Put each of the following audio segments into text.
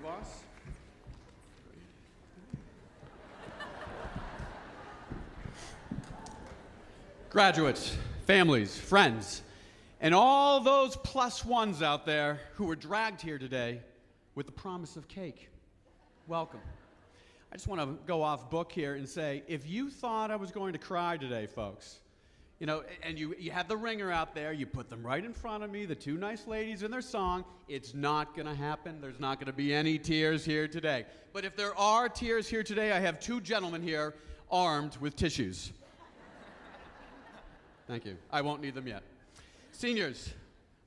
boss. Graduates, families, friends, and all those plus ones out there who were dragged here today with the promise of cake. Welcome. I just want to go off book here and say, if you thought I was going to cry today, folks, you know, and you had the ringer out there, you put them right in front of me, the two nice ladies in their song, it's not going to happen. There's not going to be any tears here today. But if there are tears here today, I have two gentlemen here armed with tissues. Thank you. I won't need them yet. Seniors,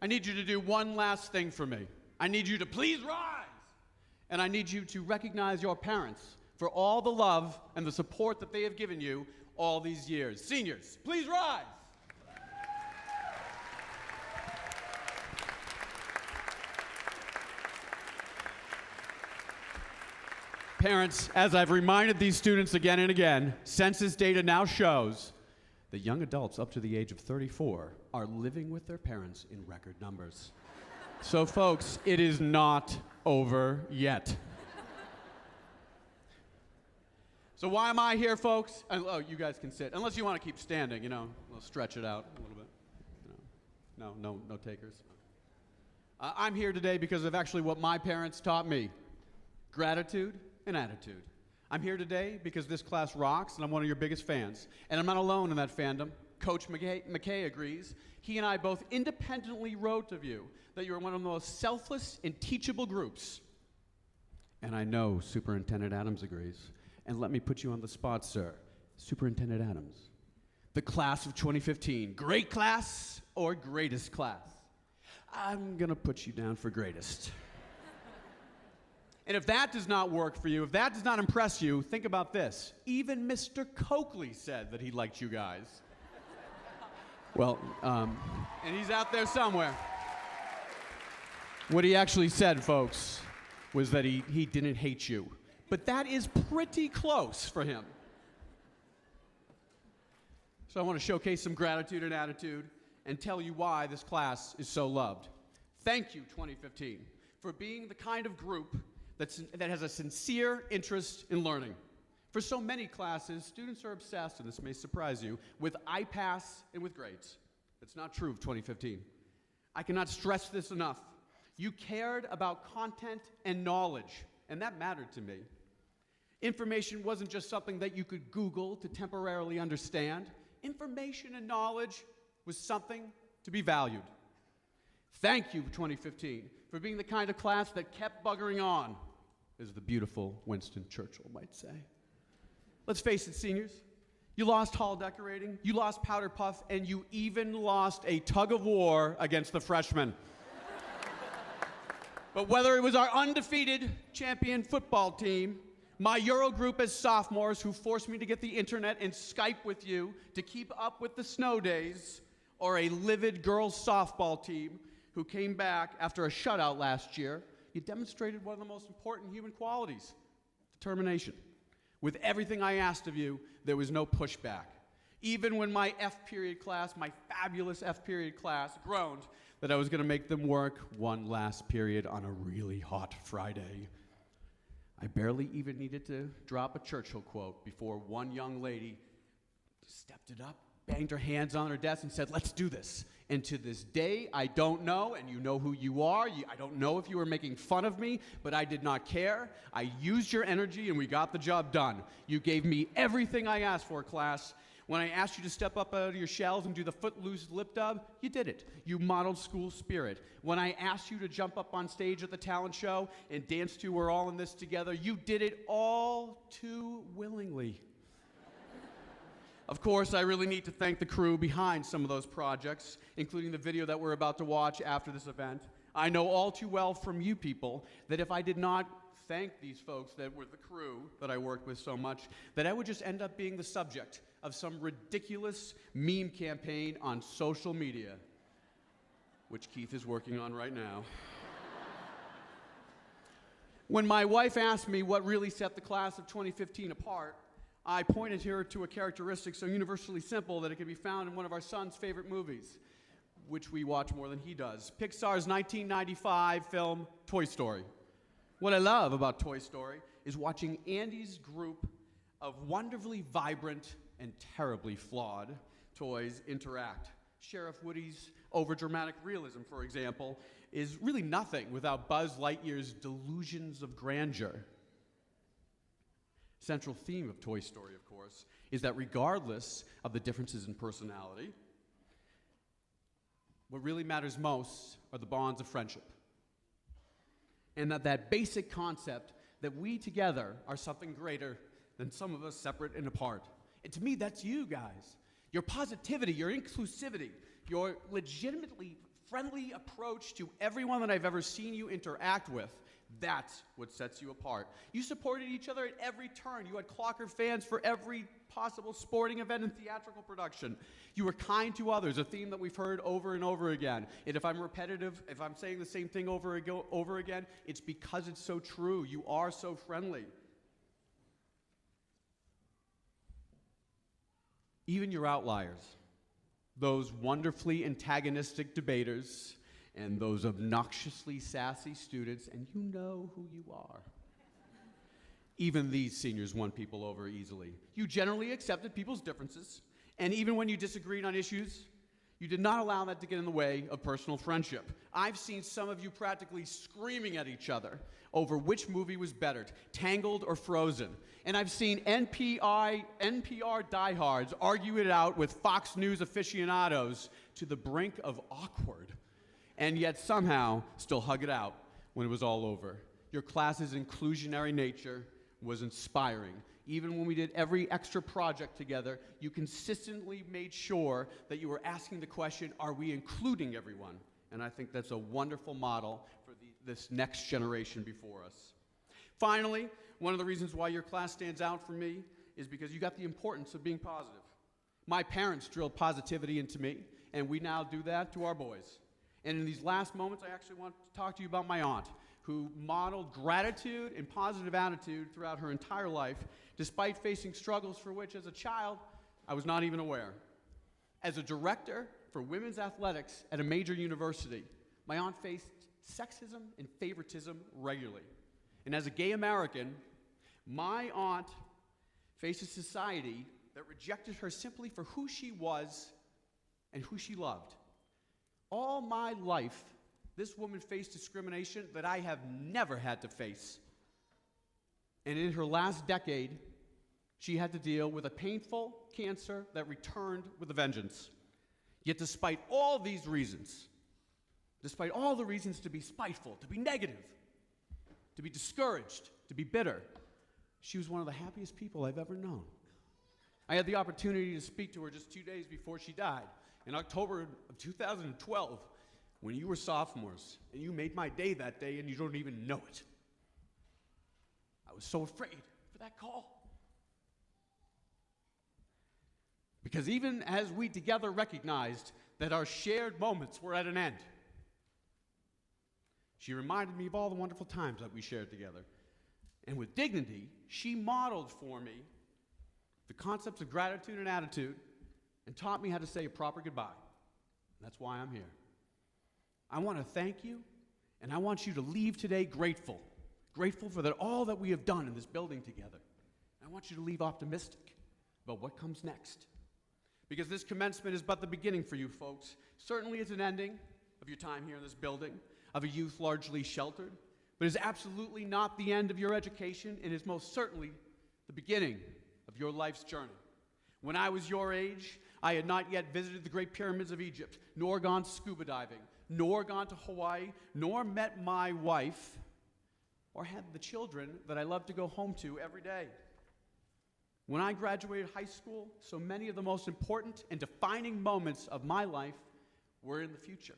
I need you to do one last thing for me. I need you to please rise. And I need you to recognize your parents for all the love and the support that they have given you all these years. Seniors, please rise. Parents, as I've reminded these students again and again, census data now shows that young adults up to the age of 34 are living with their parents in record numbers. So folks, it is not over yet. So why am I here, folks? Oh, you guys can sit. Unless you want to keep standing, you know, we'll stretch it out a little bit. You know, no takers. I'm here today because of actually what my parents taught me. Gratitude and attitude. I'm here today because this class rocks, and I'm one of your biggest fans. And I'm not alone in that fandom. Coach McKay agrees. He and I both independently wrote of you that you're one of the most selfless and teachable groups. And I know Superintendent Adams agrees. And let me put you on the spot, sir. Superintendent Adams. The class of 2015. Great class or greatest class? I'm going to put you down for greatest. And if that does not work for you, if that does not impress you, think about this. Even Mr. Coakley said that he liked you guys. Well, and he's out there somewhere. What he actually said, folks, was that he didn't hate you. But that is pretty close for him. So I want to showcase some gratitude and attitude and tell you why this class is so loved. Thank you, 2015, for being the kind of group that has a sincere interest in learning. For so many classes, students are obsessed, and this may surprise you, with I-pass and with grades. It's not true of 2015. I cannot stress this enough. You cared about content and knowledge, and that mattered to me. Information wasn't just something that you could Google to temporarily understand. Information and knowledge was something to be valued. Thank you, 2015, for being the kind of class that kept buggering on, as the beautiful Winston Churchill might say. Let's face it, seniors. You lost hall decorating, you lost powder puff, and you even lost a tug of war against the freshmen. But whether it was our undefeated champion football team, my Euro group as sophomores who forced me to get the internet and Skype with you to keep up with the snow days, or a livid girls softball team who came back after a shutout last year, you demonstrated one of the most important human qualities, determination. With everything I asked of you, there was no pushback. Even when my F period class, my fabulous F period class, groaned that I was going to make them work one last period on a really hot Friday. I barely even needed to drop a Churchill quote before one young lady stepped it up, banged her hands on her desk and said, "Let's do this." And to this day, I don't know, and you know who you are. I don't know if you were making fun of me, but I did not care. I used your energy, and we got the job done. You gave me everything I asked for, class. When I asked you to step up out of your shells and do the footloose lip dub, you did it. You modeled school spirit. When I asked you to jump up on stage at the talent show and dance to "We're All in This Together," you did it all too willingly. Of course, I really need to thank the crew behind some of those projects, including the video that we're about to watch after this event. I know all too well from you people that if I did not thank these folks that were the crew that I worked with so much, that I would just end up being the subject of some ridiculous meme campaign on social media, which Keith is working on right now. When my wife asked me what really set the class of 2015 apart, I pointed her to a characteristic so universally simple that it can be found in one of our son's favorite movies, which we watch more than he does. Pixar's 1995 film, Toy Story. What I love about Toy Story is watching Andy's group of wonderfully vibrant and terribly flawed toys interact. Sheriff Woody's overdramatic realism, for example, is really nothing without Buzz Lightyear's delusions of grandeur. Central theme of Toy Story, of course, is that regardless of the differences in personality, what really matters most are the bonds of friendship. And that basic concept that we together are something greater than some of us separate and apart. And to me, that's you guys. Your positivity, your inclusivity, your legitimately friendly approach to everyone that I've ever seen you interact with, that's what sets you apart. You supported each other at every turn. You had Clocker fans for every possible sporting event and theatrical production. You were kind to others, a theme that we've heard over and over again. And if I'm repetitive, if I'm saying the same thing over again, it's because it's so true. You are so friendly. Even your outliers, those wonderfully antagonistic debaters, and those obnoxiously sassy students, and you know who you are. Even these seniors won people over easily. You generally accepted people's differences, and even when you disagreed on issues, you did not allow that to get in the way of personal friendship. I've seen some of you practically screaming at each other over which movie was better, Tangled or Frozen. And I've seen NPR diehards argue it out with Fox News aficionados to the brink of awkward, and yet somehow still hug it out when it was all over. Your class's inclusionary nature was inspiring. Even when we did every extra project together, you consistently made sure that you were asking the question, are we including everyone? And I think that's a wonderful model for this next generation before us. Finally, one of the reasons why your class stands out for me is because you got the importance of being positive. My parents drilled positivity into me, and we now do that to our boys. And in these last moments, I actually want to talk to you about my aunt, who modeled gratitude and positive attitude throughout her entire life, despite facing struggles for which, as a child, I was not even aware. As a director for women's athletics at a major university, my aunt faced sexism and favoritism regularly. And as a gay American, my aunt faced a society that rejected her simply for who she was and who she loved. All my life, this woman faced discrimination that I have never had to face. And in her last decade, she had to deal with a painful cancer that returned with a vengeance. Yet despite all these reasons, despite all the reasons to be spiteful, to be negative, to be discouraged, to be bitter, she was one of the happiest people I've ever known. I had the opportunity to speak to her just 2 days before she died, in October of 2012, when you were sophomores, and you made my day that day, and you don't even know it. I was so afraid for that call. Because even as we together recognized that our shared moments were at an end, she reminded me of all the wonderful times that we shared together. And with dignity, she modeled for me the concepts of gratitude and attitude and taught me how to say a proper goodbye. That's why I'm here. I want to thank you, and I want you to leave today grateful. Grateful for all that we have done in this building together. I want you to leave optimistic about what comes next. Because this commencement is but the beginning for you folks. Certainly it's an ending of your time here in this building, of a youth largely sheltered, but it's absolutely not the end of your education. It is most certainly the beginning of your life's journey. When I was your age, I had not yet visited the Great Pyramids of Egypt, nor gone scuba diving, nor gone to Hawaii, nor met my wife, or had the children that I love to go home to every day. When I graduated high school, so many of the most important and defining moments of my life were in the future.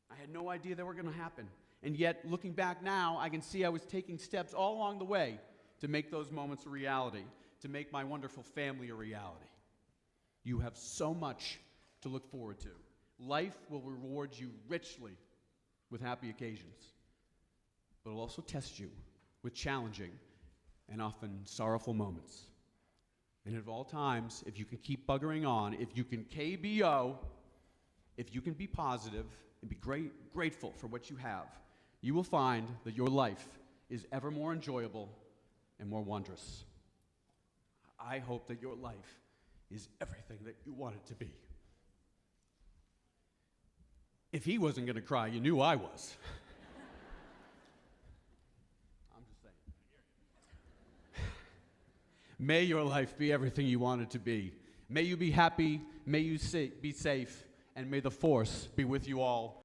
I had no idea they were going to happen. And yet, looking back now, I can see I was taking steps all along the way to make those moments a reality, to make my wonderful family a reality. You have so much to look forward to. Life will reward you richly with happy occasions, but it'll also test you with challenging and often sorrowful moments. And at all times, if you can keep buggering on, if you can KBO, if you can be positive and be grateful for what you have, you will find that your life is is ever more enjoyable and more wondrous. I hope that your life is everything that you want it to be. If he wasn't going to cry, you knew I was. I'm just saying. May your life be everything you want it to be. May you be happy, may you be safe, and may the force be with you all.